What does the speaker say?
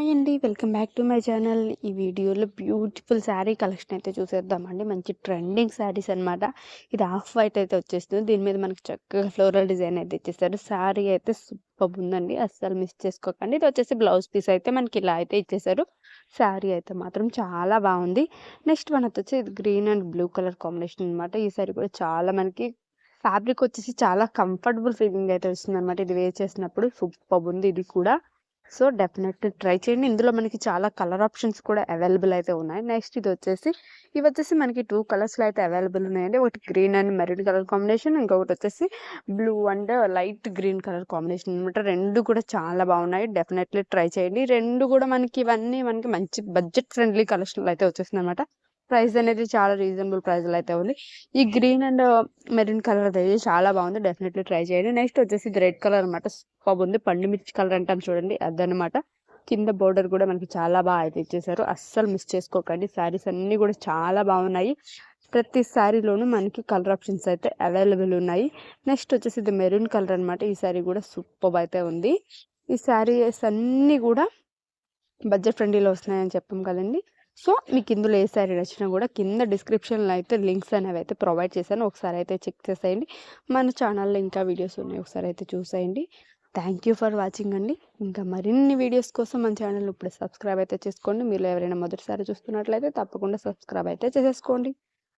Hi అండి. Welcome back to my channel. ఈ వీడియోలో బ్యూటిఫుల్ శారీ కలెక్షన్ అయితే చూసేద్దామండి. మంచి ట్రెండింగ్ శారీస్ అనమాట. ఇది హాఫ్ వైట్ అయితే వచ్చేస్తుంది. దీని మీద మనకి చక్కగా ఫ్లోరల్ డిజైన్ అయితే ఇచ్చేసారు. శారీ అయితే సూపర్బ్ ఉందండి. అస్సలు మిస్ చేసుకోకండి. ఇది వచ్చేసి బ్లౌజ్ పీస్ అయితే మనకి ఇలా అయితే ఇచ్చేసారు. శారీ అయితే మాత్రం చాలా బాగుంది. నెక్స్ట్ వన్ వచ్చేసి ఇది green and blue colour combination అనమాట. ఈ శారీ కూడా చాలా మనకి ఫ్యాబ్రిక్ వచ్చేసి చాలా కంఫర్టబుల్ ఫీలింగ్ అయితే వస్తుంది అనమాట. ఇది వేర్ చేసినప్పుడు సూపర్బ్ ఉంది ఇది కూడా. సో డెఫినెట్లీ ట్రై చేయండి. ఇందులో మనకి చాలా కలర్ ఆప్షన్స్ కూడా అవైలబుల్ అయితే ఉన్నాయి. నెక్స్ట్ ఇవి వచ్చేసి మనకి 2 కలర్స్‌లో అయితే అవైలబుల్ ఉన్నాయండి. ఒకటి green and maroon colour combination. ఇంకొకటి వచ్చేసి blue and light green colour combination అనమాట. 2 కూడా చాలా బాగున్నాయి. డెఫినెట్లీ ట్రై చేయండి. 2 కూడా ఇవన్నీ మనకి మంచి బడ్జెట్ ఫ్రెండ్లీ కలెక్షన్‌లో అయితే వచ్చేసిందనమాట. ప్రైస్ అనేది చాలా రీజనబుల్ ప్రైస్‌లో అయితే ఉంది. ఈ గ్రీన్ అండ్ మెరూన్ కలర్ అనేది చాలా బాగుంది. డెఫినెట్లీ ట్రై చేయండి. నెక్స్ట్ వచ్చేసి ఇది రెడ్ కలర్ అనమాట. సూపర్బ్! పండు మిర్చి కలర్ అంటాం చూడండి అదనమాట. కింద బోర్డర్ కూడా మనకి చాలా బాగా అయితే ఇచ్చేసారు. అస్సలు మిస్ చేసుకోకండి. శారీస్ అన్నీ కూడా చాలా బాగున్నాయి. ప్రతి శారీలోనూ మనకి కలర్ ఆప్షన్స్ అయితే అవైలబుల్ ఉన్నాయి. నెక్స్ట్ వచ్చేసి ఇది మెరూన్ కలర్ అనమాట. ఈ శారీ కూడా సూపర్బ్ అయితే ఉంది. ఈ శారీస్ అన్నీ కూడా బడ్జెట్ ఫ్రెండ్లీలో వస్తున్నాయని చెప్పాం కదండి. సో మీకు ఇందులో ఏ శారీ నచ్చినా కూడా కింద డిస్క్రిప్షన్లో అయితే లింక్స్ అనేవి అయితే ప్రొవైడ్ చేశాను. ఒకసారి అయితే చెక్ చేసేయండి. మన ఛానల్లో ఇంకా వీడియోస్ ఉన్నాయి. ఒకసారి అయితే చూసేయండి. థ్యాంక్ యూ ఫర్ వాచింగ్ అండి. ఇంకా మరిన్ని వీడియోస్ కోసం మన ఛానల్ ఇప్పుడే సబ్స్క్రైబ్ అయితే చేసుకోండి. మీరు ఎవరైనా మొదటిసారి చూస్తున్నట్లయితే తప్పకుండా సబ్స్క్రైబ్ అయితే చేసేసుకోండి.